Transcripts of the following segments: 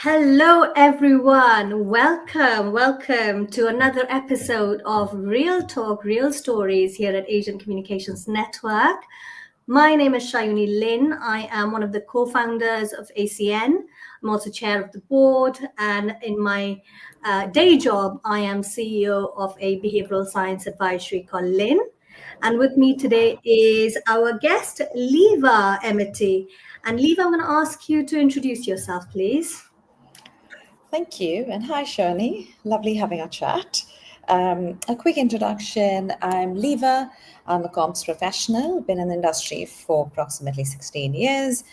Hello, everyone. Welcome to another episode of Real Talk, Real Stories here at Asian Communications Network. My name is Shayoni Lynn. I am one of the co founders of ACN. I'm also chair of the board, and in my day job, I am CEO of a behavioral science advisory called Lynn. And with me today is our guest, Liva Emmatty. And Liva, I'm going to ask you to introduce yourself, please. Thank you. And hi, Shani. Lovely having a chat. A quick introduction. I'm Liva. I'm a comms professional, been in the industry for approximately 16 years.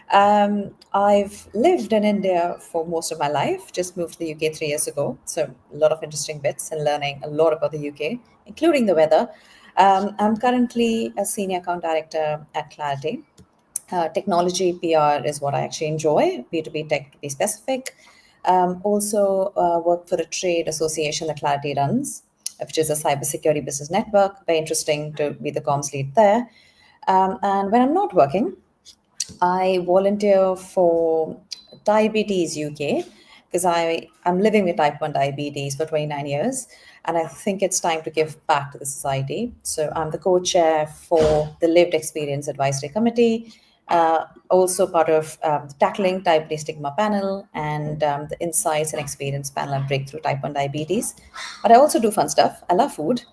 I've lived in India for most of my life, just moved to the UK 3 years ago. So a lot of interesting bits and learning a lot about the UK, including the weather. I'm currently a senior account director at Clarity. Technology PR is what I actually enjoy, B2B tech to be specific. Also work for a trade association that Clarity runs, which is a cybersecurity business network. Very interesting to be the comms lead there. And when I'm not working, I volunteer for Diabetes UK because I'm living with type 1 diabetes for 29 years. And I think it's time to give back to the society. So I'm the co-chair for the Lived Experience Advisory Committee, also part of the Tackling Diabetes Stigma panel and the Insights and Experience panel and Breakthrough Type 1 Diabetes. But I also do fun stuff. I love food,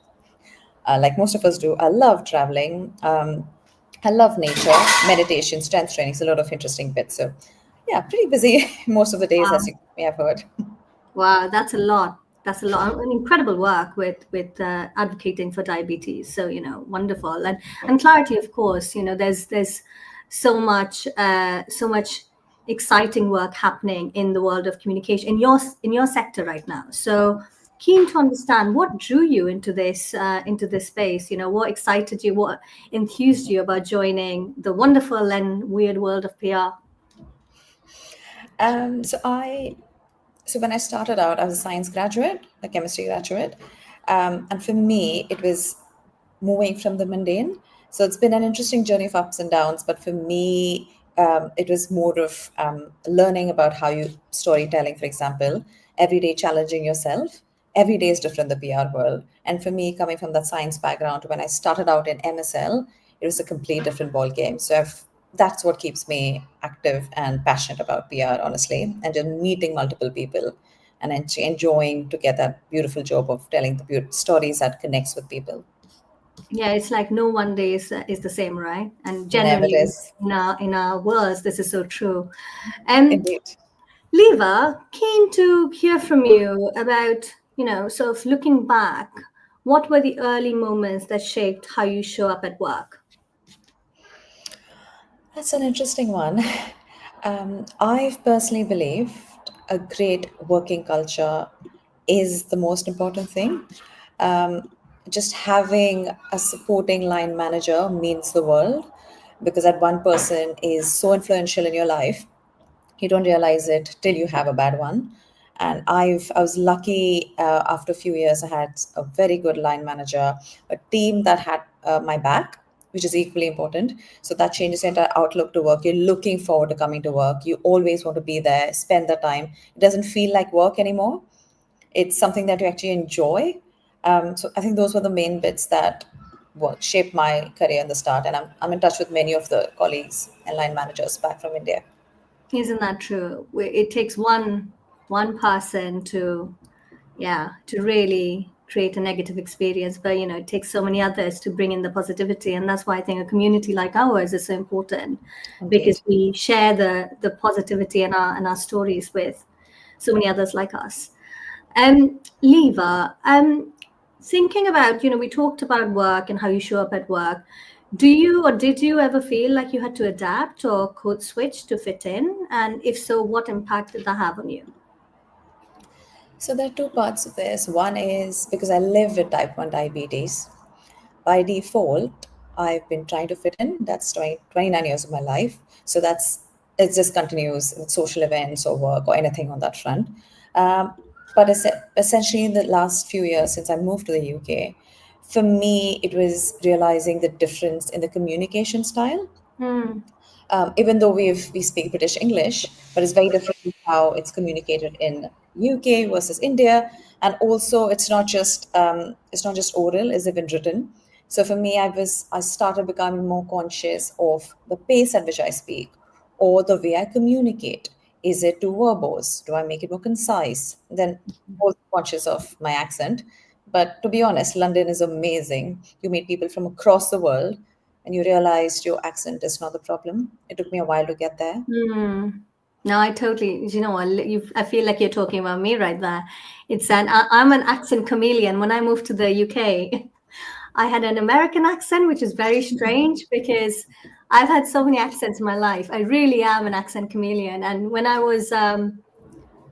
like most of us do. I love traveling. I love nature, meditation, strength training. It's a lot of interesting bits. So, yeah, pretty busy most of the days, as you may have heard. Wow, that's a lot. That's a lot. An incredible work with advocating for diabetes. So wonderful. And clarity, of course. There's so much exciting work happening in the world of communication in your sector right now. So keen to understand what drew you into this space. What excited you, what enthused you about joining the wonderful and weird world of PR. Um, so I So when I started out, I was a science graduate, a chemistry graduate, and for me, it was moving from the mundane. So it's been an interesting journey of ups and downs. But for me, it was more of learning about how you storytelling, for example, every day challenging yourself. Every day is different in the PR world. And for me, coming from that science background, when I started out in MSL, it was a complete different ball game. So that's what keeps me active and passionate about PR, honestly, and just meeting multiple people and enjoying to get that beautiful job of telling the stories that connects with people. Yeah, it's like no one day is the same, right? And Never generally is. in our worlds, this is so true. And Indeed. Leva, keen to hear from you about, sort of looking back, what were the early moments that shaped how you show up at work? That's an interesting one. I personally believe a great working culture is the most important thing. Um, just having a supporting line manager means the world because that one person is so influential in your life. You don't realize it till you have a bad one. And I was lucky. After a few years, I had a very good line manager, a team that had my back, which is equally important. So that changes the entire outlook to work. You're looking forward to coming to work. You always want to be there, spend the time. It doesn't feel like work anymore. It's something that you actually enjoy. So I think those were the main bits that shaped my career in the start. And I'm in touch with many of the colleagues and line managers back from India. Isn't that true? It takes one person to really create a negative experience, but it takes so many others to bring in the positivity, and that's why I think a community like ours is so important, because Indeed. we share the positivity and our stories with so many others like us. Leva, thinking about, we talked about work and how you show up at work. Do you or did you ever feel like you had to adapt or code switch to fit in? And if so, what impact did that have on you? So there are two parts of this. One is because I live with type 1 diabetes. By default, I've been trying to fit in. That's 29 years of my life. So it just continues with social events or work or anything on that front. Um, but essentially, in the last few years since I moved to the UK, for me, it was realizing the difference in the communication style. Hmm. even though we speak British English, but it's very different how it's communicated in UK versus India, and also it's not just oral; it's even written. So for me, I started becoming more conscious of the pace at which I speak, or the way I communicate. Is it too verbose? Do I make it more concise? Then also conscious of my accent. But to be honest, London is amazing. You meet people from across the world and you realized your accent is not the problem. It took me a while to get there. Hmm. No, I totally, you know what, I feel like you're talking about me right there. I'm an accent chameleon. When I moved to the UK, I had an American accent, which is very strange because I've had so many accents in my life. I really am an accent chameleon. And when I was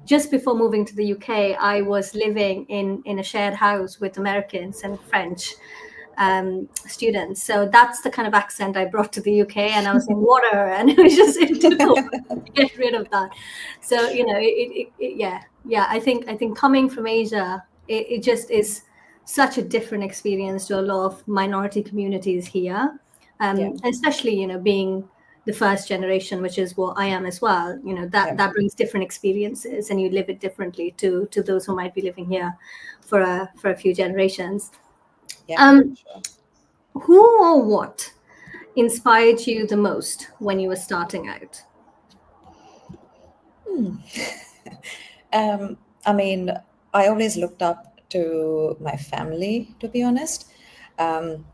just before moving to the UK, I was living in a shared house with Americans and French students. So that's the kind of accent I brought to the UK, and I was in water, and it took a while to get rid of that. So yeah. I think coming from Asia, it just is such a different experience to a lot of minority communities here, Yeah, especially being the first generation, which is what I am as well. That yeah, that brings different experiences, and you live it differently to those who might be living here for a few generations. yeah. Um, Sure. who or what inspired you the most when you were starting out? I mean, I always looked up to my family, to be honest. Um,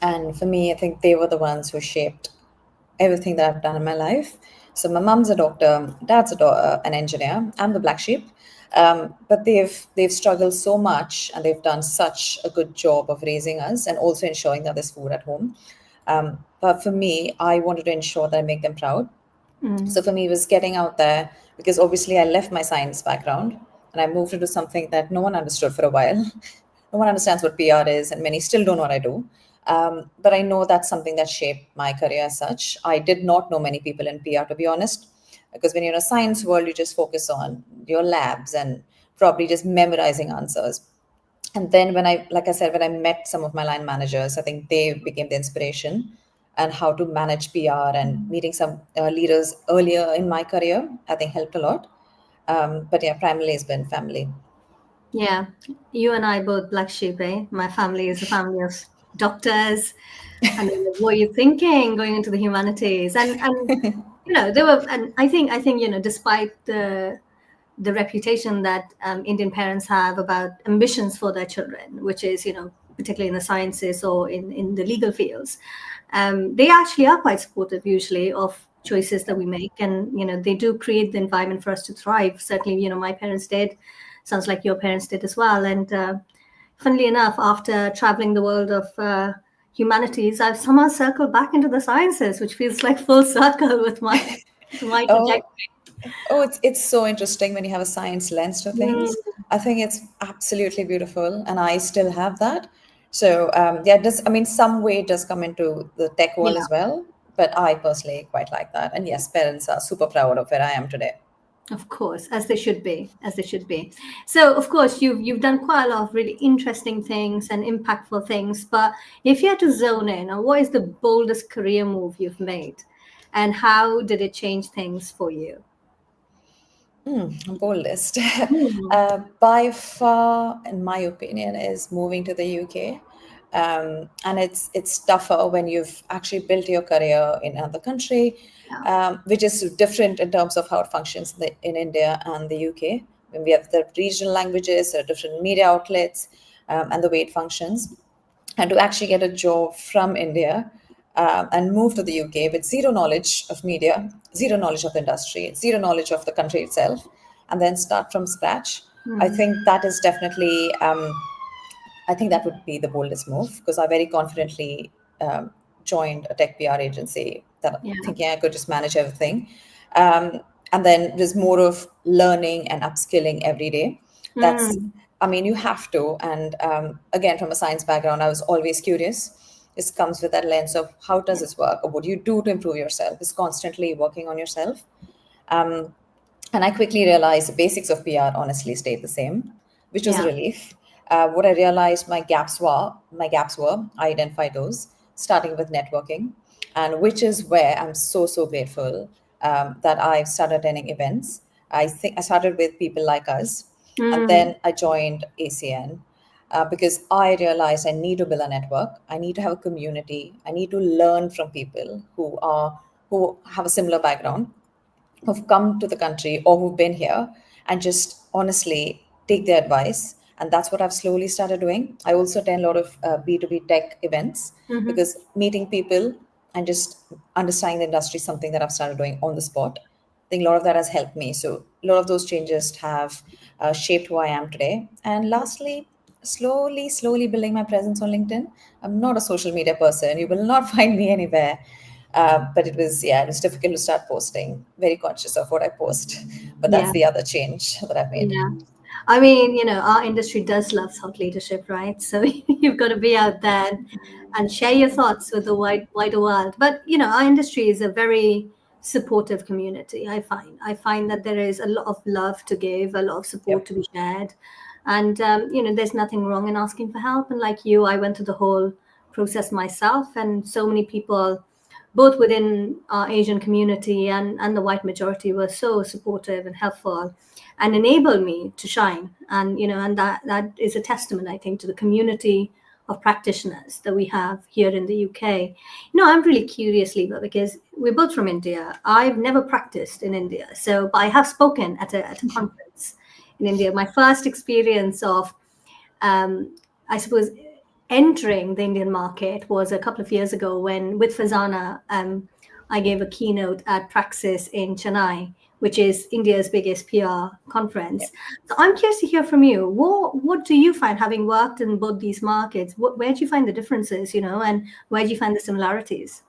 and for me, I think they were the ones who shaped everything that I've done in my life. So my mom's a doctor, dad's an engineer. I'm the black sheep, but they've struggled so much, and they've done such a good job of raising us and also ensuring that there's food at home. But for me, I wanted to ensure that I make them proud. So Mm, for me, it was getting out there because obviously I left my science background and I moved into something that no one understood for a while. No one understands what PR is, and many still don't know what I do. But I know that's something that shaped my career as such. I did not know many people in PR, to be honest, because when you're in a science world, you just focus on your labs and probably just memorizing answers. And then like I said, when I met some of my line managers, I think they became the inspiration, and how to manage PR and meeting some leaders earlier in my career, I think helped a lot. But yeah, primarily it's been family. yeah, you and I both black sheep, eh? My family is a family of doctors. I mean, what are you thinking going into the humanities? And there were, and I think despite the reputation that Indian parents have about ambitions for their children, which is, particularly in the sciences or in the legal fields, they actually are quite supportive usually of choices that we make. And, they do create the environment for us to thrive. Certainly, my parents did. Sounds like your parents did as well. And funnily enough, after traveling the world of humanities, I've somehow circled back into the sciences, which feels like full circle with my Oh, trajectory. it's so interesting when you have a science lens to things. I think it's absolutely beautiful, and I still have that. So yeah, it does. I mean, some way it does come into the tech world Yeah. as well, but I personally quite like that. And yes, parents are super proud of where I am today. Of course, as they should be, as they should be. So, of course, you've done quite a lot of really interesting things and impactful things. But if you had to zone in on what is the boldest career move you've made, and how did it change things for you? Boldest. Hmm. By far, in my opinion, is moving to the UK. And it's tougher when you've actually built your career in another country, Yeah. which is different in terms of how it functions in India and the UK. When we have the regional languages, there are different media outlets, and the way it functions, and to actually get a job from India, and move to the UK with zero knowledge of media, zero knowledge of the industry, zero knowledge of the country itself, and then start from scratch. I Hmm. think that is definitely, I think that would be the boldest move, because I very confidently joined a tech PR agency that Yeah. thinking I could just manage everything. Um, and then there's more of learning and upskilling every day. That's, Hmm. I mean, you have to. And again, from a science background, I was always curious. This comes with that lens of how does this work, or what do you do to improve yourself? It's constantly working on yourself. And I quickly realized the basics of PR honestly stayed the same, which was a Yeah. relief. What I realized my gaps were, I identified those, starting with networking. and which is where I'm so grateful that I've started attending events. I think I started with people like us, and Mm, then I joined ACN because I realized I need to build a network. I need to have a community. I need to learn from people who have a similar background, who've come to the country or who've been here, and just honestly take their advice. And that's what I've slowly started doing. I also attend a lot of B2B tech events mhm. because meeting people and just understanding the industry is something that I've started doing on the spot. I think a lot of that has helped me. So a lot of those changes have shaped who I am today. And lastly, slowly building my presence on LinkedIn. I'm not a social media person. You will not find me anywhere. But it was difficult to start posting. Very conscious of what I post. But that's Yeah, the other change that I've made. yeah. I mean, our industry does love thought leadership, right? So you've got to be out there and share your thoughts with the wider world. But our industry is a very supportive community. I find that there is a lot of love to give, a lot of support Yep. to be shared, and there's nothing wrong in asking for help. And like you, I went through the whole process myself, and so many people, both within our Asian community and the white majority, were so supportive and helpful and enable me to shine. And that is a testament, I think, to the community of practitioners that we have here in the UK. I'm really curious, Liva, because we're both from India. I've never practiced in India, but I have spoken at a conference in India. My first experience of I suppose entering the Indian market was a couple of years ago when, with Fazana, I gave a keynote at Praxis in Chennai, which is India's biggest PR conference. So I'm curious to hear from you. What do you find, having worked in both these markets? Where do you find the differences, and where do you find the similarities?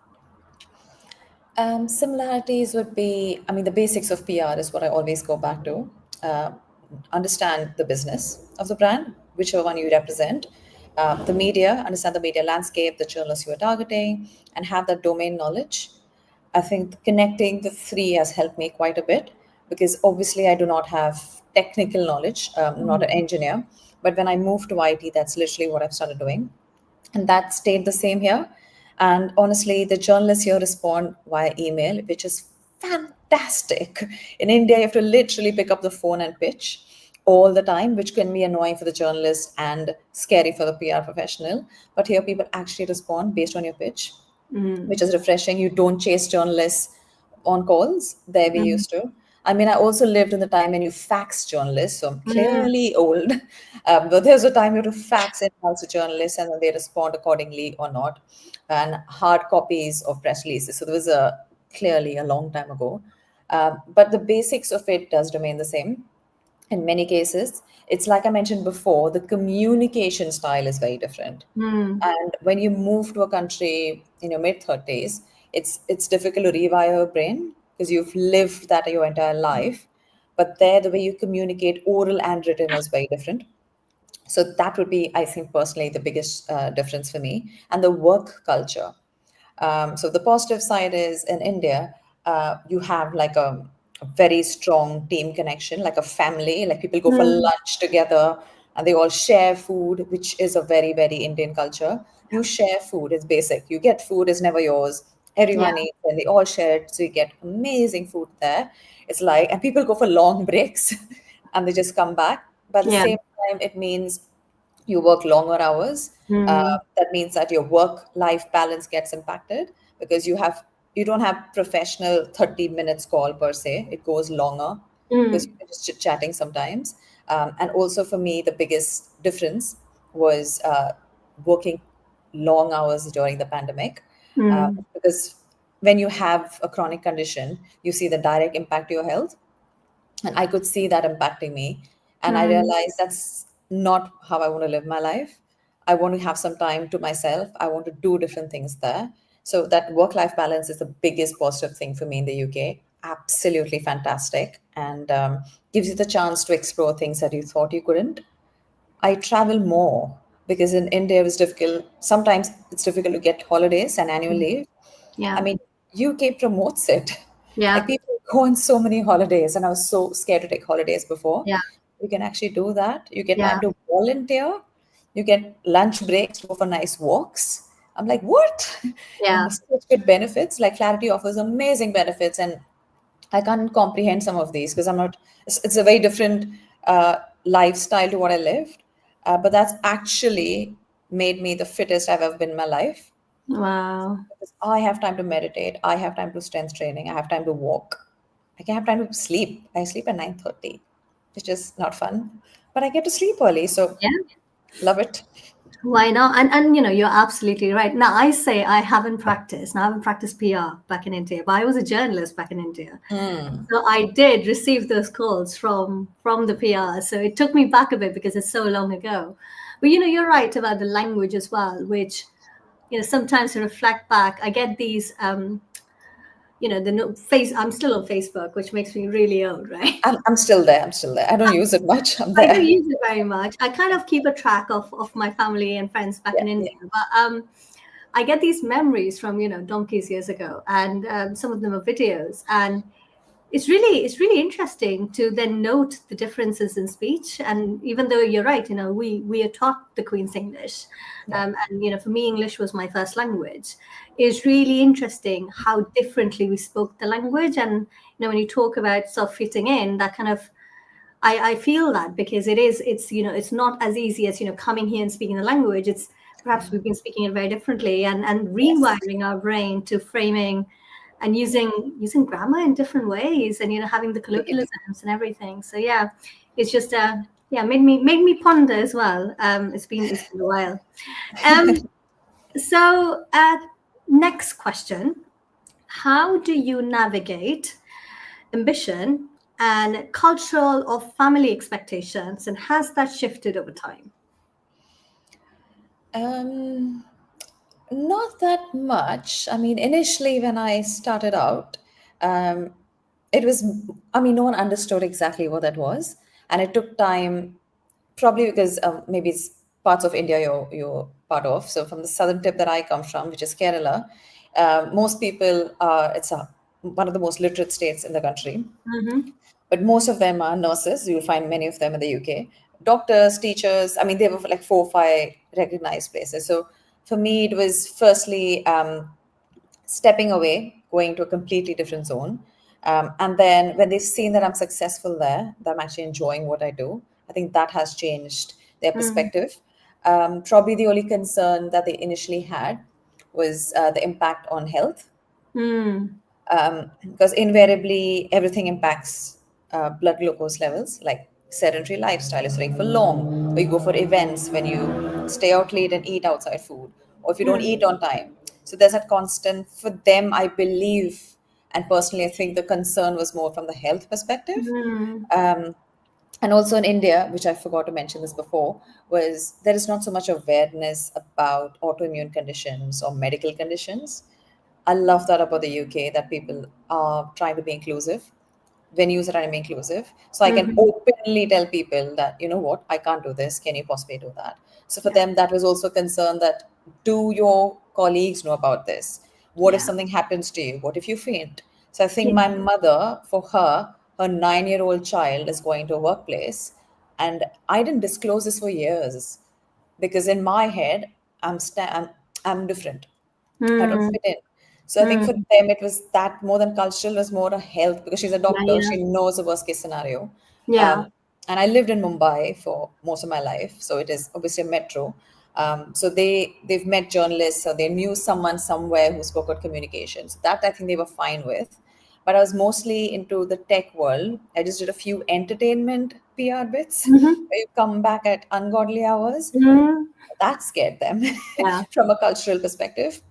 Similarities would be, I mean, the basics of PR is what I always go back to. Uh, Understand the business of the brand, whichever one you represent. The media, understand the media landscape, the journalists you are targeting, and have that domain knowledge. I think connecting the three has helped me quite a bit because obviously I do not have technical knowledge, not an engineer. But when I moved to IT, that's literally what I've started doing, and that stayed the same here. And honestly, the journalists here respond via email, which is fantastic. In India, you have to literally pick up the phone and pitch all the time, which can be annoying for the journalist and scary for the PR professional. But here, people actually respond based on your pitch, Mm, which is refreshing. You don't chase journalists on calls. There we mm, used to. I mean, I also lived in the time when you fax journalists, so I'm mm, clearly old. But there's a time you have to fax in house to journalists and then they respond accordingly or not, and hard copies of press releases. So there was clearly a long time ago. But the basics of it does remain the same in many cases. It's like I mentioned before, the communication style is very different. mm, And when you move to a country in your mid 30s, it's difficult to rewire your brain because you've lived that your entire life. But there, the way you communicate, oral and written, is very different. So that would be, I think, personally, the biggest difference for me. And the work culture. So the positive side is in India, you have like a very strong team connection, like a family. Like people go for mm, lunch together and they all share food, which is a very Indian culture. You share food; it's basic. You get food; is never yours. yeah, Everyone eats and they all share it, so you get amazing food there. It's like, and people go for long breaks, and they just come back. But at the yeah, same time, it means you work longer hours. mm, That means that your work life balance gets impacted because you don't have professional 30 minutes call per se. It goes longer because mm, you're just chit chatting sometimes. And also for me, the biggest difference was working long hours during the pandemic, mm, because when you have a chronic condition, you see the direct impact to your health, and I could see that impacting me. And I mm. realized that's not how I want to live my life. I want to have some time to myself. I want to do different things there. So that work life balance is the biggest positive thing for me in the UK. Absolutely fantastic, and gives you the chance to explore things that you thought you couldn't. I travel more because in India it was difficult. Sometimes it's difficult to get holidays and annual leave. I Yeah, mean, UK promotes it. Like yeah, people go on so many holidays, and I was so scared to take holidays before. yeah, You can actually do that. You get yeah. time to volunteer. You get lunch breaks to go for nice walks. I'm like, what? And Yeah. such good benefits. Like Clarity offers amazing benefits, and I can't comprehend some of these because I'm not. It's a very different lifestyle to what I lived, but that's actually made me the fittest I've ever been in my life. Wow. Because I have time to meditate. I have time to strength training. I have time to walk. I can have time to sleep. I sleep at 9:30, which is not fun, but I get to sleep early, so Yeah. love it. Why not? And you're absolutely right. Now I say I haven't practiced. Now I haven't practiced PR back in India, but I was a journalist back in India. So I did receive those calls from the PR. So it took me back a bit because it's so long ago. But you're right about the language as well, which sometimes to reflect back, I get these the face. I'm still on Facebook, which makes me really old, right? I'm still there. I'm still there. I don't use it much. I'm I don't there. use it very much. I kind of keep a track of my family and friends back Yeah, in yeah, India, but I get these memories from donkeys years ago, and some of them are videos, and it's really interesting to then note the differences in speech. And even though you're right, we are taught the Queen's English, yeah. and for me, English was my first language. It's really interesting how differently we spoke the language, and when you talk about sort of fitting in, that kind of I feel that because it's not as easy as coming here and speaking the language. It's perhaps we've been speaking it very differently, and Yes. rewiring our brain to framing and using grammar in different ways, and having the Indeed. colloquialisms and everything. So yeah, it's just yeah, made me ponder as well. It's been a while. Um, so next question: how do you navigate ambition and cultural or family expectations, and has that shifted over time? Um, Not that much. I mean, initially when I started out, um, it was, I mean, no one understood exactly what that was. And it took time, probably because maybe it's parts of India you're part of. So from the southern tip that I come from, which is Kerala, most people are, one of the most literate states in the country. Mm-hmm. But most of them are nurses. You'll find many of them in the UK. Doctors, teachers. I mean, they were like 4 or 5 recognized places. So for me, it was firstly stepping away, going to a completely different zone. And then when they've seen that I'm successful there, that I'm actually enjoying what I do, I think that has changed their Mm. perspective. Probably the only concern that they initially had was the impact on health, Mm. because invariably everything impacts blood glucose levels, like sedentary lifestyle is like for long, or you go for events, when you stay out late and eat outside food, or if you don't Mm. eat on time. So there's that constant for them, I believe, and personally I think the concern was more from the health perspective. Mm. And also in India, which I forgot to mention this before, was there is not so much awareness about autoimmune conditions or medical conditions. I love that about the UK, that people are trying to be inclusive. Venues are trying to be inclusive. So I can Mm-hmm. openly tell people that, you know what, I can't do this. Can you possibly do that? So for Yeah. them, that was also a concern that, do your colleagues know about this? What if Yeah. something happens to you? What if you faint? So I think Yeah. my mother, for her 9-year-old child is going to a workplace. And I didn't disclose this for years because in my head, I'm different. I don't Mm. fit in. So I think for Mm. them it was that more than cultural, was more a health, because she's a Yeah. doctor. Yeah. She knows the worst case scenario. Yeah. And I lived in Mumbai for most of my life, so it is obviously a metro. So they've met journalists, so they knew someone somewhere who spoke about communications. That I think they were fine with. But I was mostly into the tech world. I just did a few entertainment PR bits Mm-hmm. where you come back at ungodly hours. Mm. That scared them Yeah. from a cultural perspective.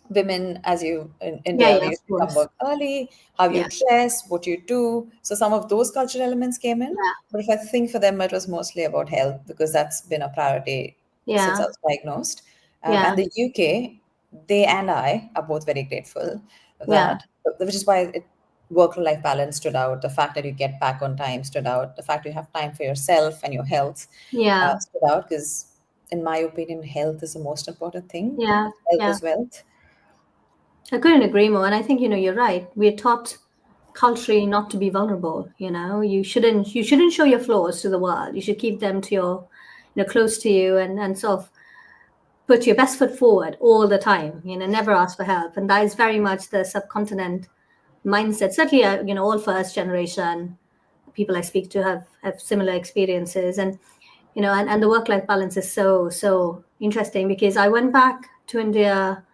Women, as you in Yeah. India, Yeah. we Of used to come course. work early, how you Yeah. dress, what you do. So some of those cultural elements came in. Yeah. But if I think for them, it was mostly about health because that's been a priority since I Yeah. was diagnosed. Yeah. And the UK, they and I are both very grateful Yeah. that, which is why work-life balance stood out. The fact that you get back on time stood out. The fact you have time for yourself and your health Yeah. stood out because, in my opinion, health is the most important thing. Yeah. Health Yeah. is wealth. I couldn't agree more. And I think, you're right. We're taught culturally not to be vulnerable. You shouldn't show your flaws to the world. You should keep them to your, close to you, and so put your best foot forward all the time, never ask for help. And that is very much the subcontinent mindset. Certainly, all first generation people I speak to have similar experiences. And, and the work-life balance is so interesting, because I went back to India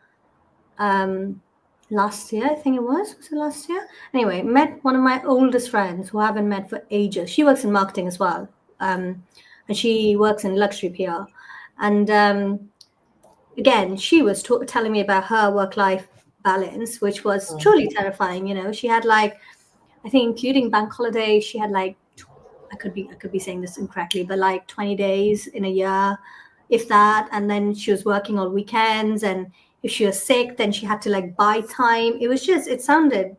last year, I think it was it last year? Anyway, met one of my oldest friends who I haven't met for ages. She works in marketing as well. And she works in luxury PR. And again, she was telling me about her work-life balance, which was truly terrifying. She had like, I think including bank holiday, she had like, I could be saying this incorrectly, but like 20 days in a year, if that. And then she was working on weekends, and if she was sick, then she had to like buy time. It sounded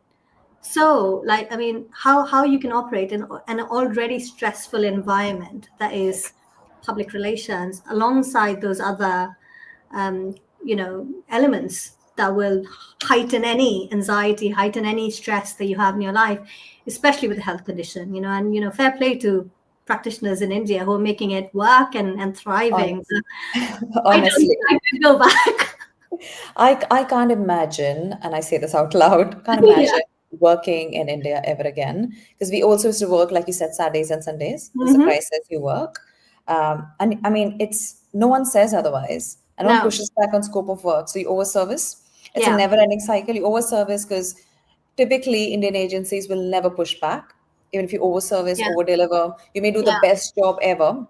so like, I mean, how you can operate in an already stressful environment that is public relations, alongside those other elements that will heighten any anxiety, heighten any stress that you have in your life, especially with a health condition. And fair play to practitioners in India who are making it work and thriving. I don't Honestly, think I could go back. I can't imagine, and I say this out loud, can't Yeah. imagine working in India ever again. Because we also used to work, like you said, Saturdays and Sundays. There's a Mm-hmm. crisis, you work. And I mean, it's no one says otherwise. And no one No. pushes back on scope of work. So you overservice. It's a Yeah. never-ending cycle. You overservice because typically Indian agencies will never push back. Even if you overservice, Yeah. over-deliver, you may do the Yeah. best job ever,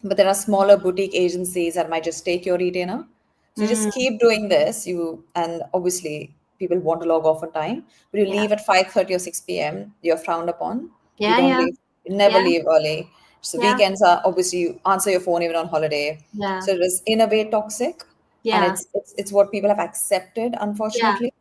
but there are smaller boutique agencies that might just take your retainer. So you just Mm. keep doing this. And obviously people want to log off on time, but you Yeah. leave at 5:30 or 6 p.m. You're frowned upon. You Yeah. don't Yeah. leave, you never Yeah. leave early. So Yeah. weekends are obviously you answer your phone even on holiday. Yeah. So it is in a way toxic, and Yeah. it's what people have accepted, Yeah. unfortunately.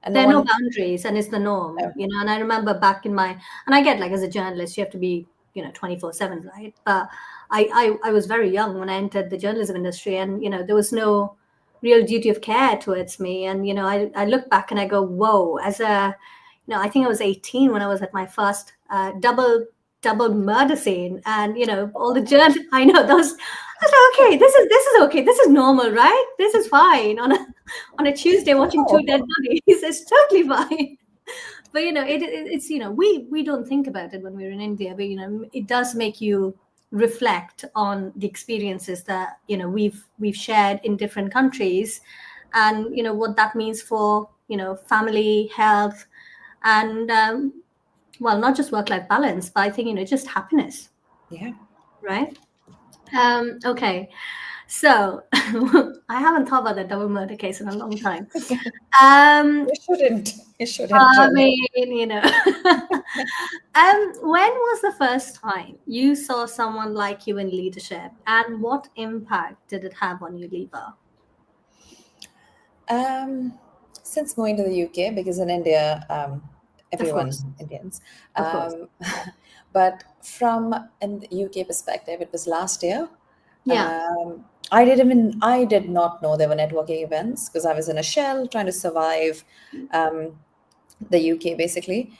And no There are no one. boundaries, and it's the No. norm. And I remember back in and I get, like, as a journalist, you have to be, 24/7, right? But I was very young when I entered the journalism industry, and, there was no real duty of care towards me. And, I look back and I go, whoa, I think I was 18 when I was at my first double murder scene. And, all the I know those, I was like, okay, this is okay. This is normal, right? This is fine on a Tuesday watching two Oh, dead bodies. It's totally fine. But it's we don't think about it when we're in India, but it does make you reflect on the experiences that we've shared in different countries, and what that means for family, health, and well, not just work-life balance, but I think just happiness, yeah. right? Okay, so I haven't thought about that double murder case in a long time. Um, You shouldn't. You shouldn't I really. mean, when was the first time you saw someone like you in leadership, and what impact did it have on you, Liva? Um, since moving to the UK, because in India, Of everyone course, Indians, of course. but from an UK perspective, it was last year. Yeah. I did not know there were networking events because I was in a shell trying to survive the UK basically,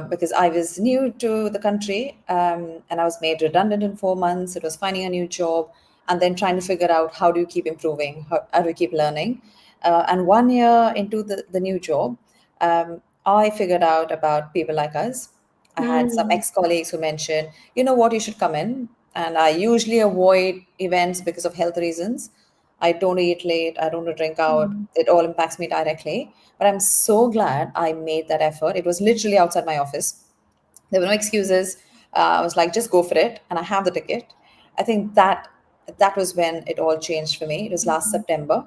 because I was new to the country, and I was made redundant in 4 months. It was finding a new job and then trying to figure out how do you keep improving, how do you keep learning. And 1 year into the new job, I figured out about people like us. I had some Mm, ex colleagues who mentioned, you know what, you should come in. And I usually avoid events because of health reasons. I don't eat late. I don't drink out. mm, It all impacts me directly. But I'm so glad I made that effort. It was literally outside my office. There were no excuses. I was like, just go for it. And I have the ticket. I think that was when it all changed for me. It was last September.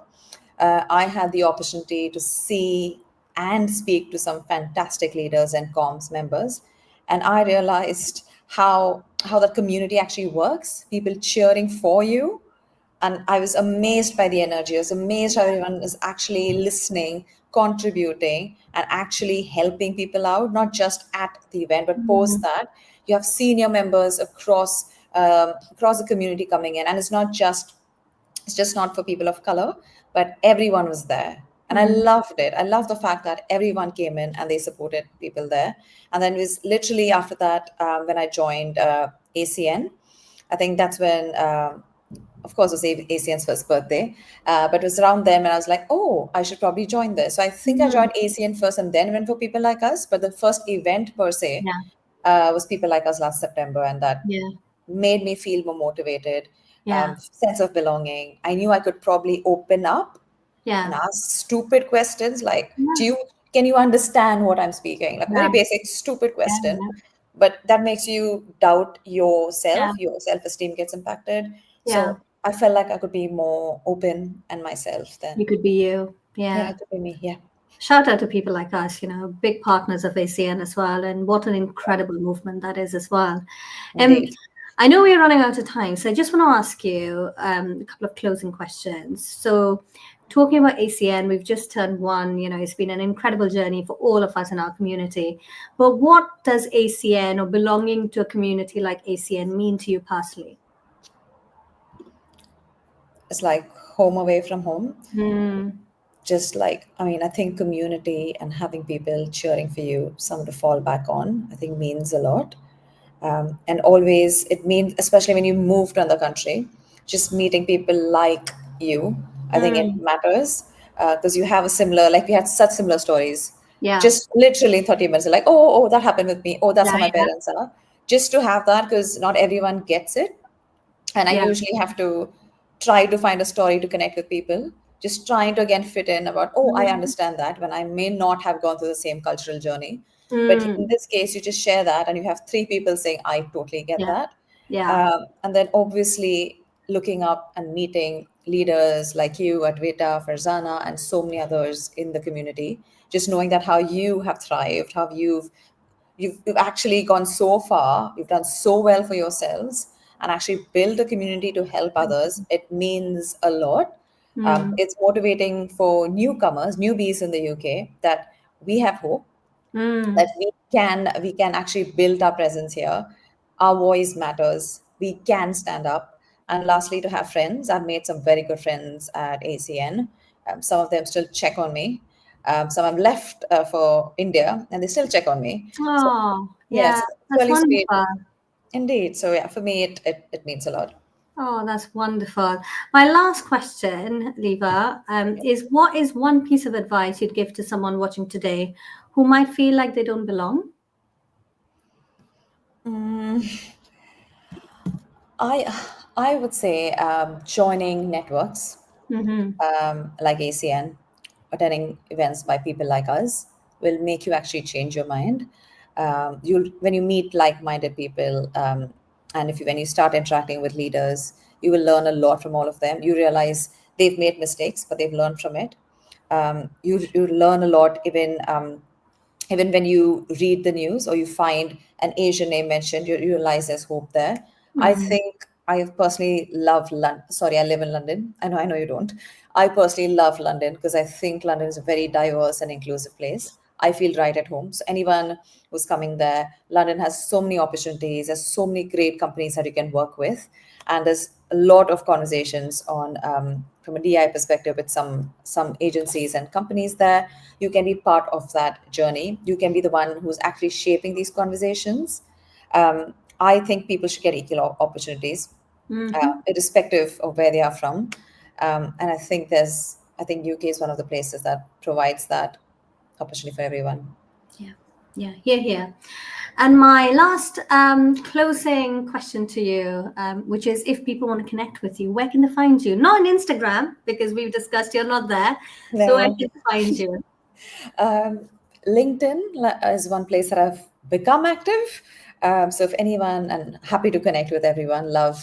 I had the opportunity to see and speak to some fantastic leaders and comms members. And I realized how that community actually works, people cheering for you. And I was amazed by the energy. I was amazed how everyone is actually listening, contributing, and actually helping people out, not just at the event, but post mm, that. You have senior members across the community coming in, and it's just not for people of color, but everyone was there. And I mm, loved it. I love the fact that everyone came in and they supported people there. And then it was literally after that when I joined ACN. I think that's when of course, it was ACN's first birthday, but it was around then, and I was like, oh, I should probably join this. So I think I joined ACN first and then went for People Like Us. But the first event per se Yeah. was People Like Us last September, and that Yeah. made me feel more motivated, Yeah. sense of belonging. I knew I could probably open up and Yeah. ask stupid questions like, Yeah. can you understand what I'm speaking? Like Yeah. very basic, stupid Yeah. question, but that makes you doubt Yeah. yourself. Your self-esteem gets impacted. Yeah. So I felt like I could be more open and myself You then. could be you. Yeah, Yeah. it could be me. Yeah, Shout out to people like us, big partners of ACN as well. And what an incredible movement that is as well. Um, indeed. I know we're running out of time, so I just want to ask you a couple of closing questions. So, talking about ACN, we've just turned one. It's been an incredible journey for all of us in our community. But what does ACN or belonging to a community like ACN mean to you personally? It's like home away from home. Mm, Just like, I mean, I think community and having people cheering for you, someone to fall back on, I think means a lot. And always, it means, especially when you move to another country, just meeting people like you, I think it mm, matters because you have a similar, like we had such similar stories. yeah, Just literally in 30 minutes, like, oh, that happened with me. Oh, that's yeah, how my yeah, parents are. Just to have that because not everyone gets it, and I yeah. usually have to try to find a story to connect with people, just trying to again fit in about, oh, I Mm, understand that, when I may not have gone through the same cultural journey. But in mm, this case, you just share that and you have three people saying, I totally get yeah, that. yeah. And then obviously looking up and meeting leaders like you at Vita, Farzana, and so many others in the community, just knowing that how you have thrived, how you've actually gone so far, you've done so well for yourselves, and actually build a community to help others. It means a lot. Mm, It's motivating for newcomers, newbies in the UK, that we have hope, that mm, we can actually build our presence here. Our voice matters. We can stand up. And lastly, to have friends. I've made some very good friends at ACN. Some of them still check on me. Some have left for India, and they still check on me. So oh, yeah, yes, it's that's really sweet. wonderful. Indeed. So yeah, for me, it means a lot. Oh, that's wonderful. My last question, Liva, is what is one piece of advice you'd give to someone watching today who might feel like they don't belong? Mm, I I would say joining networks Mm-hmm. like ACN, attending events by people like us will make you actually change your mind. You when you meet like-minded people, and when you start interacting with leaders, you will learn a lot from all of them. You realize they've made mistakes, but they've learned from it. You learn a lot even when you read the news or you find an Asian name mentioned, you realize there's hope there. I Mm-hmm. think I personally love London. Sorry, I live in London. I know you don't. I personally love London because I think London is a very diverse and inclusive place. I feel right at home. So anyone who's coming there, London has so many opportunities. There's so many great companies that you can work with, and there's a lot of conversations on from a DI perspective with some agencies and companies there. You can be part of that journey. You can be the one who's actually shaping these conversations. I think people should get equal opportunities, Mm-hmm. irrespective of where they are from. And I think UK is one of the places that provides that opportunity for everyone. Yeah, yeah, here, here. And my last closing question to you, which is if people want to connect with you, where can they find you? Not on Instagram, because we've discussed you're not there. So where can No. they find you? LinkedIn is one place that I've become active. So if anyone, and happy to connect with everyone, love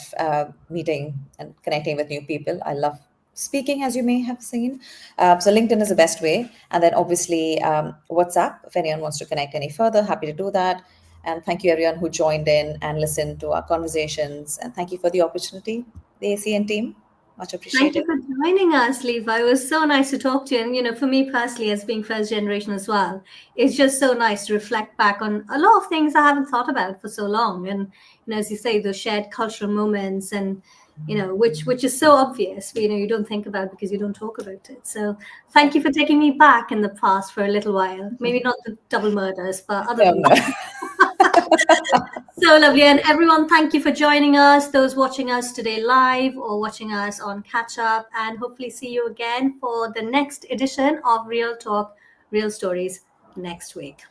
meeting and connecting with new people. I love speaking, as you may have seen. So LinkedIn is the best way. And then obviously WhatsApp, if anyone wants to connect any further, happy to do that. And thank you everyone who joined in and listened to our conversations. And thank you for the opportunity, the ACN team. Much Thank you appreciated. for joining us, Levi. It was so nice to talk to you. And, for me personally, as being first generation as well, it's just so nice to reflect back on a lot of things I haven't thought about for so long. And, as you say, those shared cultural moments and, which is so obvious, you don't think about because you don't talk about it. So thank you for taking me back in the past for a little while. Maybe not the double murders, but other No, than no. that. So lovely. And everyone, thank you for joining us, those watching us today live or watching us on catch up, and hopefully see you again for the next edition of Real Talk, Real Stories next week.